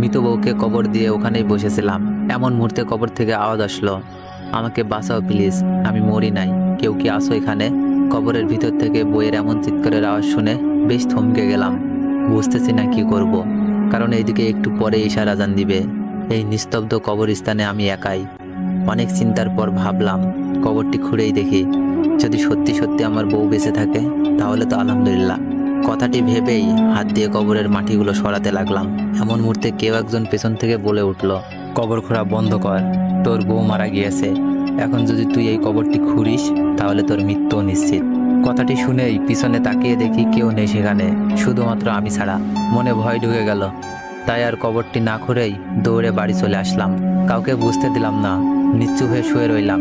মৃত বউকে কবর দিয়ে ওখানেই বসেছিলাম। এমন মুহূর্তে কবর থেকে আওয়াজ আসলো, আমাকে বাঁচাও প্লিজ, আমি মরি নাই, কেউ কি আসো এখানে? কবরের ভিতর থেকে বইয়ের এমন চিৎকারের আওয়াজ শুনে বেশ থমকে গেলাম। বুঝতেছি না কি করব, কারণ এইদিকে একটু পরে ইশার আজান দিবে। এই নিস্তব্ধ কবরস্থানে আমি একাই। অনেক চিন্তার পর ভাবলাম কবরটি খুঁড়েই দেখি, যদি সত্যি সত্যি আমার বউ বেঁচে থাকে তাহলে তো আলহামদুলিল্লাহ। কথাটি ভেবেই হাত দিয়ে কবরের মাটিগুলো সরাতে লাগলাম। এমন মুহূর্তে কেউ একজন পেছন থেকে বলে উঠল, কবর খোঁড়া বন্ধ কর, তোর বউ মারা গিয়েছে, এখন যদি তুই এই কবরটি খুঁড়িস তাহলে তোর মৃত্যু নিশ্চিত। কথাটি শুনেই পিছনে তাকিয়ে দেখি কেউ নেই সেখানে, শুধুমাত্র আমি ছাড়া। মনে ভয় ঢুকে গেল, তাই আর কবরটি না খুঁড়েই দৌড়ে বাড়ি চলে আসলাম। কাউকে বুঝতে দিলাম না, নিশ্চুপ হয়ে শুয়ে রইলাম।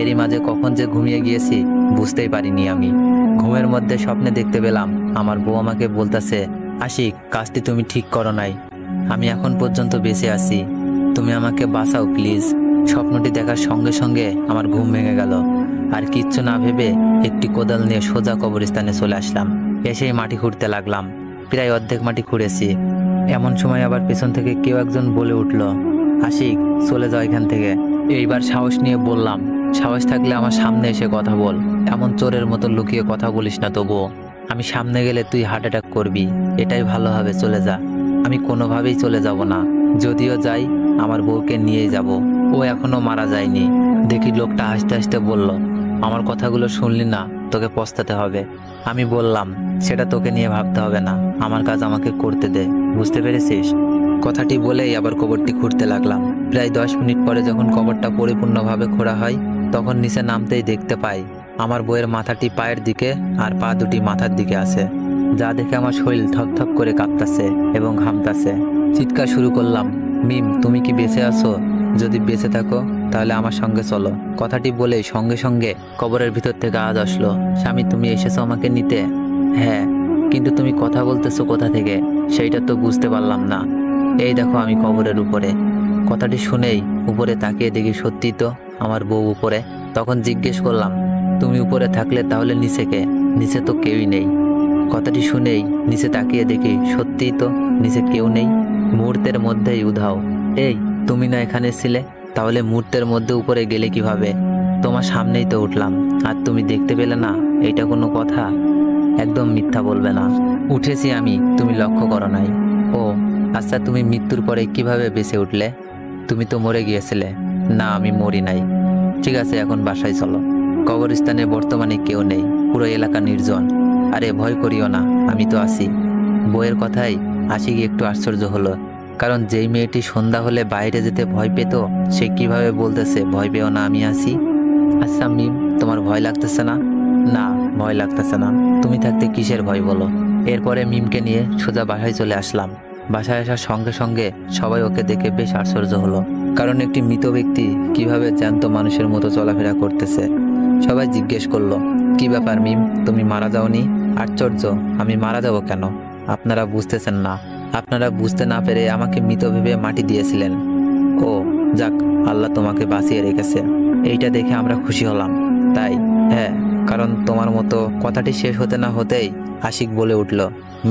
এরই মাঝে কখন যে ঘুমিয়ে গিয়েছি বুঝতেই পারিনি আমি। ঘুমের মধ্যে স্বপ্নে দেখতে পেলাম আমার বউ আমাকে বলতেছে, আশিক, কাজটি তুমি ঠিক করো নাই, আমি এখন পর্যন্ত বেঁচে আছি, তুমি আমাকে বাঁচাও প্লিজ। স্বপ্নটি দেখার সঙ্গে সঙ্গে আমার ঘুম ভেঙে গেল। আর কিচ্ছু না ভেবে একটি কোদাল নিয়ে সোজা কবরস্থানে চলে আসলাম। এসেই মাটি খুঁড়তে লাগলাম। প্রায় অর্ধেক মাটি খুঁড়েছি। এমন সময় আবার পেছন থেকে কেউ একজন বলে উঠল, আশিক, চলে যাও এখান থেকে। এইবার সাহস নিয়ে বললাম, সাহস থাকলে আমার সামনে এসে কথা বল, এমন চোরের মতো লুকিয়ে কথা বলিস না। তবুও আমি সামনে গেলে তুই হার্ট অ্যাটাক করবি, এটাই ভালো হবে, চলে যা। আমি কোনোভাবেই চলে যাব না, যদিও যাই আমার বউকে নিয়েই যাব, ও এখনো মারা যায়নি। দেখি লোকটা হাসতে হাসতে বলল, আমার কথাগুলো শুনলি না, তোকে পস্তাতে হবে। আমি বললাম, সেটা তোকে নিয়ে ভাবতে হবে না, আমার কাজ আমাকে করতে দে, বুঝতে পেরেছিস? কথাটি বলেই আবার কবরটি খুঁড়তে লাগলাম। প্রায় 10 মিনিট পরে যখন কবরটা পরিপূর্ণভাবে খোঁড়া হয় তখন নিচে নামতেই দেখতে পাই আমার বউয়ের মাথাটি পায়ের দিকে আর পা দুটি মাথার দিকে আছে, যা দেখে আমার শরীর থপথপ করে কাঁপতাছে এবং ঘামতাছে। চিৎকার শুরু করলাম, মিম, তুমি কি বেঁচে আছো? যদি বেঁচে থাকো তাহলে আমার সঙ্গে চলো। কথাটি বলেই সঙ্গে সঙ্গে কবরের ভিতর থেকে আওয়াজ আসলো, স্বামী, তুমি এসেছো আমাকে নিতে? হ্যাঁ, কিন্তু তুমি কথা বলতেছো কোথা থেকে সেইটা তো বুঝতে পারলাম না। এই দেখো আমি কবরের উপরে। কথাটি শুনেই উপরে তাকিয়ে দেখি সত্যি তো আমার বউ উপরে। তখন জিজ্ঞেস করলাম, তুমি উপরে থাকলে তাহলে নিচে কে? নিচে তো কেউই নেই। কথাটি শুনেই নিচে তাকিয়ে দেখি সত্যিই তো নিচে কেউ নেই। মুহূর্তের মধ্যেই উধাও। এই, তুমি না এখানে ছিলে, তাহলে মুহূর্তের মধ্যে উপরে গেলে কিভাবে? তোমার সামনেই তো উঠলাম আর তুমি দেখতে পেলে না, এইটা কোনো কথা? একদম মিথ্যা বলবে না। উঠেছি আমি, তুমি লক্ষ্য করো নাই? ও আচ্ছা, তুমি মৃত্যুর পরে কিভাবে বেঁচে উঠলে? তুমি তো মরে গিয়েছিলে। না, আমি মরি নাই। ঠিক আছে, এখন বাসায় চলো। কবরস্থানে বর্তমানে কেউ নেই, পুরো এলাকা নির্জন। আরে ভয় করিও না, আমি তো আছি। বইয়ের কথাই আশিক একটু আশ্চর্য হলো, কারণ যেই মেয়েটি সন্ধ্যা হলে বাইরে যেতে ভয় পেত সে কিভাবে বলতেছে ভয় পেও না, আমি আছি। আচ্ছা মিম, তোমার ভয় লাগতেছে না? না, ভয় লাগতেছে না। তুমি থাকতে কিসের ভয় বলো? এরপরে মিমকে নিয়ে সোজা বাসায় চলে আসলাম। বাসায় আসার সঙ্গে সঙ্গে সবাই ওকে দেখে বেশ আশ্চর্য হলো, কারণ একটি মৃত ব্যক্তি কিভাবে জ্যান্ত মানুষের মতো চলাফেরা করতেছে। সবাই জিজ্ঞেস করলো, কি ব্যাপার মিম, তুমি মারা যাওনি? আশ্চর্য, আমি মারা যাব কেন? আপনারা বুঝতেছেন না। আপনারা বুঝতে না পেরে আমাকে মৃত ভেবে মাটি দিয়েছিলেন। ও যাক, আল্লাহ তোমাকে বাঁচিয়ে রেখেছে, এইটা দেখে আমরা খুশি হলাম। তাই? হ্যাঁ, কারণ তোমার মতো। কথাটি শেষ হতে না হতেই আশিক বলে উঠল,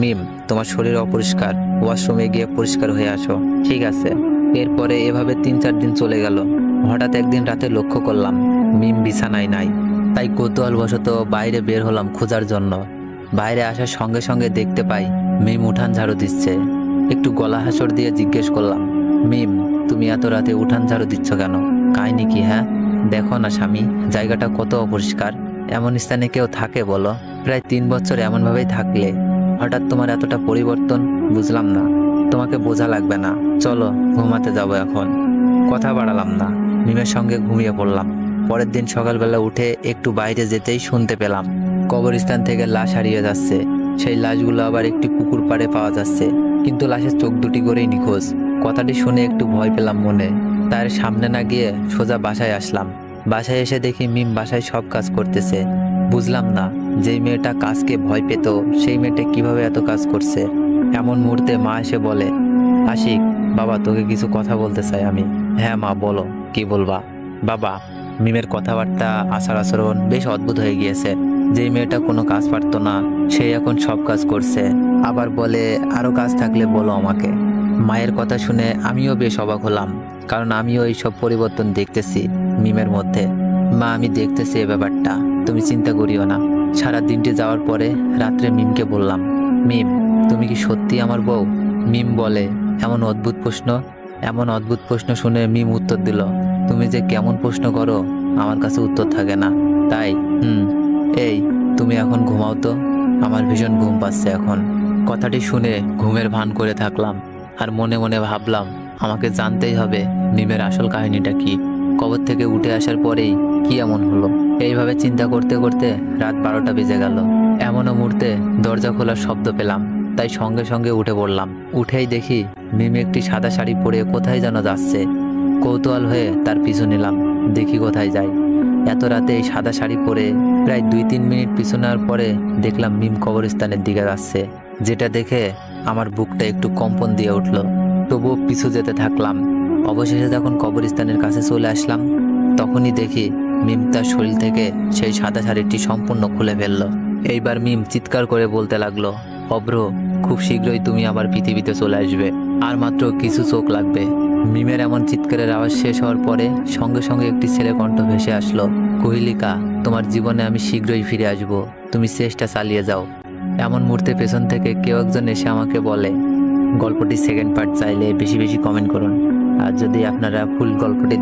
মিম, তোমার শরীর অপরিষ্কার, ওয়াশরুমে গিয়ে পরিষ্কার হয়ে আসো। ঠিক আছে। এরপরে এভাবে 3-4 দিন চলে গেল। হঠাৎ একদিন রাতে লক্ষ্য করলাম মিম বিছানায় নাই। তাই কৌতূহলবশত বাইরে বের হলাম খোঁজার জন্য। বাইরে আসার সঙ্গে সঙ্গে দেখতে পাই মিম উঠান ঝাড়ু দিচ্ছে। একটু গলা হাসড় দিয়ে জিজ্ঞেস করলাম, মিম, তুমি এত রাতে উঠান ঝাড়ু দিচ্ছ কেন? কাহিনী কি? হ্যাঁ, দেখো না স্বামী, জায়গাটা কত অপরিষ্কার। এমন স্থানে কেউ থাকে বলো? প্রায় 3 বছর এমনভাবেই থাকলে হঠাৎ তোমার এতটা পরিবর্তন, বুঝলাম না। তোমাকে বোঝা লাগবে না, চলো ঘুমাতে যাবো এখন। কথা বাড়ালাম না, মিমের সঙ্গে ঘুমিয়ে পড়লাম। পরের দিন সকালবেলা উঠে একটু বাইরে যেতেই শুনতে পেলাম কবরস্থান থেকে লাশ হারিয়ে যাচ্ছে। সেই লাশগুলো আবার একটি পুকুর পাড়ে পাওয়া যাচ্ছে, কিন্তু লাশের চোখ দুটি করেই নিখোঁজ। কথাটি শুনে একটু ভয় পেলাম মনে। তার সামনে না গিয়ে সোজা বাসায় আসলাম। বাসায় এসে দেখি মিম বাসায় সব কাজ করতেছে। বুঝলাম না, যেই মেয়েটা কাজকে ভয় পেত সেই মেয়েটা কিভাবে এত কাজ করছে। এমন মুহূর্তে মা এসে বলে, আশিক, বাবা তোকে কিছু কথা বলতে চাই আমি। হ্যাঁ মা, বলো, কি বলবা? বাবা, মিমের কথাবার্তা, আচার আচরণ বেশ অদ্ভুত হয়ে গিয়েছে। যেই মেয়েটা কোনো কাজ পারতো না সেই এখন সব কাজ করছে। আবার বলে, আরো কাজ থাকলে বলো আমাকে। মায়ের কথা শুনে আমিও বেশ অবাক হলাম, কারণ আমিও এইসব পরিবর্তন দেখতেছি মিমের মধ্যে। মা, আমি দেখতেছি এ ব্যাপারটা, তুমি চিন্তা করিও না। সারা দিনটি যাওয়ার পরে রাত্রে মিমকে বললাম, মিম, তুমি কি সত্যি আমার বউ? মিম বলে, এমন অদ্ভুত প্রশ্ন শুনে মিম উত্তর দিল, তুমি যে কেমন প্রশ্ন করো, আমার কাছে উত্তর থাকে না। তাই এই, তুমি এখন ঘুমাও তো, আমার ভীষণ ঘুম পাচ্ছে এখন। কথাটি শুনে ঘুমের ভান করে থাকলাম, আর মনে মনে ভাবলাম আমাকে জানতেই হবে মিমের আসল কাহিনীটা কি। কবর থেকে উঠে আসার পরেই কি এমন হলো? এইভাবে চিন্তা করতে করতে রাত 12টা বেজে গেল। এমনও মুহূর্তে দরজা খোলার শব্দ পেলাম, তাই সঙ্গে সঙ্গে উঠে পড়লাম। উঠেই দেখি মিম একটি সাদা শাড়ি পরে কোথায় যেন যাচ্ছে। কৌতূহল হয়ে তার পিছু নিলাম, দেখি কোথায় যায়। এত রাতে এই সাদা শাড়ি পরে প্রায় 2-3 মিনিট পিছু নেওয়ার পরে দেখলাম মিম কবরস্থানের দিকে যাচ্ছে, যেটা দেখে আমার বুকটা একটু কম্পন দিয়ে উঠল। তবুও পিছু যেতে থাকলাম। অবশেষে যখন কবরস্থানের কাছে চলে আসলাম, তখনই দেখি মিম তার শরীর থেকে সেই সাদা শাড়িটি সম্পূর্ণ খুলে ফেললো। এইবার মিম চিৎকার করে বলতে লাগলো, অভ্র, খুব শীঘ্রই তুমি আবার পৃথিবীতে চলে আসবে, আর মাত্র কিছু চোখ লাগবে। মিমের এমন চিৎকারের আওয়াজ শেষ হওয়ার পরে সঙ্গে সঙ্গে একটি ছেলে কণ্ঠ ভেসে আসলো, কোহিলিকা, তোমার জীবনে আমি শীঘ্রই ফিরে আসব, তুমি চেষ্টা চালিয়ে যাও। এমন মুহূর্তে পেছন থেকে কেউ একজন এসে আমাকে বলে, গল্পটি সেকেন্ড পার্ট চাইলে বেশি বেশি কমেন্ট করুন। আর যদি আপনারা ফুল গল্পটি